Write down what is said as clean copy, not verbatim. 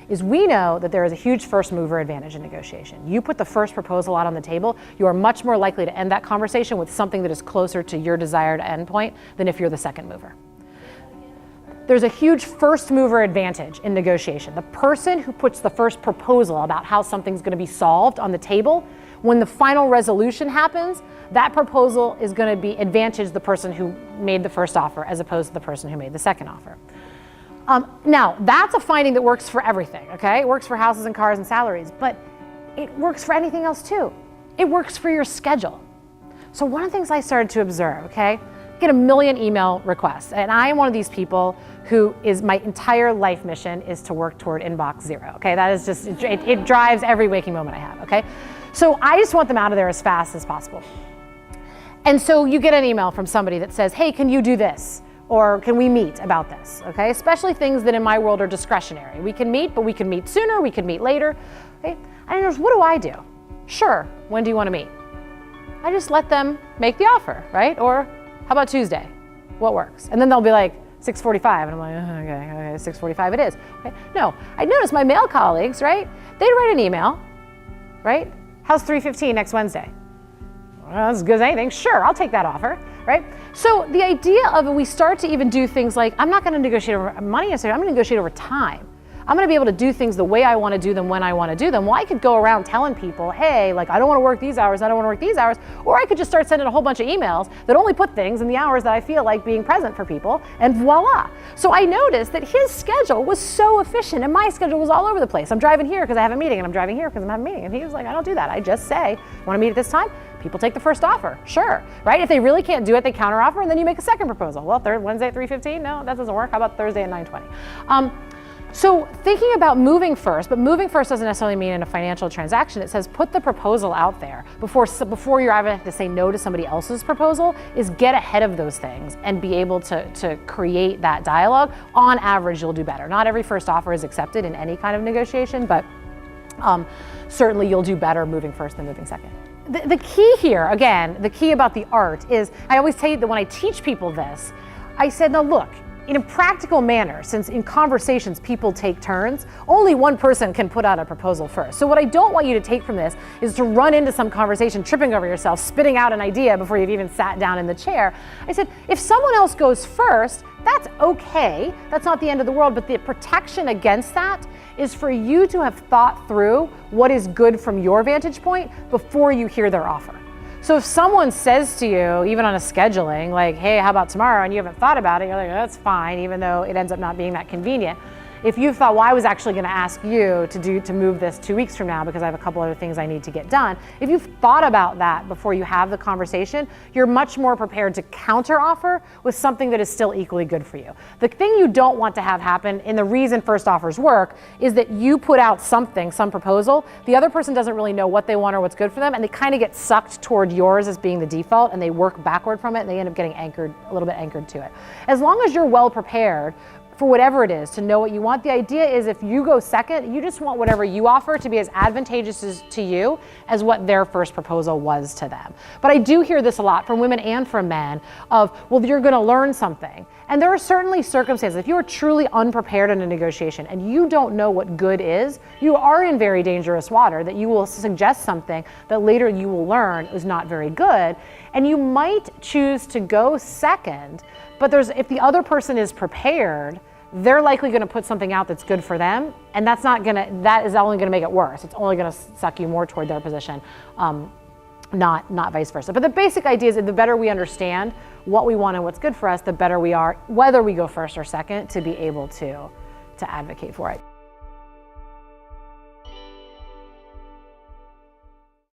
is we know that there is a huge first mover advantage in negotiation. You put the first proposal out on the table, you are much more likely to end that conversation with something that is closer to your desired endpoint than if you're the second mover. There's a huge first mover advantage in negotiation. The person who puts the first proposal about how something's going to be solved on the table, when the final resolution happens, that proposal is going to be advantage the person who made the first offer as opposed to the person who made the second offer. Now, that's a finding that works for everything, okay? It works for houses and cars and salaries, but it works for anything else too. It works for your schedule. So one of the things I started to observe, okay, I get a million email requests, and I am one of these people who is, my entire life mission is to work toward inbox zero, okay? That is just, it drives every waking moment I have, okay? So I just want them out of there as fast as possible. And so you get an email from somebody that says, hey, can you do this? Or can we meet about this, okay? Especially things that in my world are discretionary. We can meet, but we can meet sooner, we can meet later, okay? And what do I do? Sure, when do you want to meet? I just let them make the offer, right? Or how about Tuesday? What works? And then they'll be like, 6:45, and I'm like, okay, 6:45 it is. Okay? No, I noticed my male colleagues, right? They'd write an email, right? How's 3:15 next Wednesday? Well, as good as anything. Sure, I'll take that offer, right? So the idea of we start to even do things like, I'm not going to negotiate over money necessarily, I'm going to negotiate over time. I'm going to be able to do things the way I want to do them when I want to do them. Well, I could go around telling people, hey, like I don't want to work these hours, I don't want to work these hours, or I could just start sending a whole bunch of emails that only put things in the hours that I feel like being present for people, and voila. So I noticed that his schedule was so efficient and my schedule was all over the place. I'm driving here because I have a meeting, and I'm driving here because I'm having a meeting. And he was like, I don't do that. I just say, want to meet at this time? People take the first offer, sure, right? If they really can't do it, they counteroffer, and then you make a second proposal. Well, Wednesday at 3:15? No, that doesn't work. How about Thursday at 9:20? So thinking about moving first, but moving first doesn't necessarily mean in a financial transaction. It says put the proposal out there before you're ever to say no to somebody else's proposal, is get ahead of those things and be able to create that dialogue. On average, you'll do better. Not every first offer is accepted in any kind of negotiation, but certainly you'll do better moving first than moving second. The key here, again, the key about the art is, I always tell you that when I teach people this, I said, now look, in a practical manner, since in conversations people take turns, only one person can put out a proposal first. So what I don't want you to take from this is to run into some conversation, tripping over yourself, spitting out an idea before you've even sat down in the chair. I said, if someone else goes first, that's okay. That's not the end of the world, but the protection against that is for you to have thought through what is good from your vantage point before you hear their offer. So if someone says to you, even on a scheduling, like, hey, how about tomorrow, and you haven't thought about it, you're like, oh, that's fine, even though it ends up not being that convenient. If you thought, well, I was actually going to ask you to move this 2 weeks from now because I have a couple other things I need to get done, if you've thought about that before you have the conversation, you're much more prepared to counter offer with something that is still equally good for you. The thing you don't want to have happen, and the reason first offers work, is that you put out something, some proposal, the other person doesn't really know what they want or what's good for them, and they kind of get sucked toward yours as being the default, and they work backward from it, and they end up getting anchored, a little bit anchored to it. As long as you're well prepared for whatever it is, to know what you want. The idea is if you go second, you just want whatever you offer to be as advantageous to you as what their first proposal was to them. But I do hear this a lot from women and from men of, well, you're gonna learn something. And there are certainly circumstances, if you are truly unprepared in a negotiation and you don't know what good is, you are in very dangerous water, that you will suggest something that later you will learn is not very good. And you might choose to go second, but if the other person is prepared, they're likely going to put something out that's good for them, and that is only going to make it worse. It's only going to suck you more toward their position, not vice versa. But the basic idea is that the better we understand what we want and what's good for us, the better we are, whether we go first or second, to be able to advocate for it.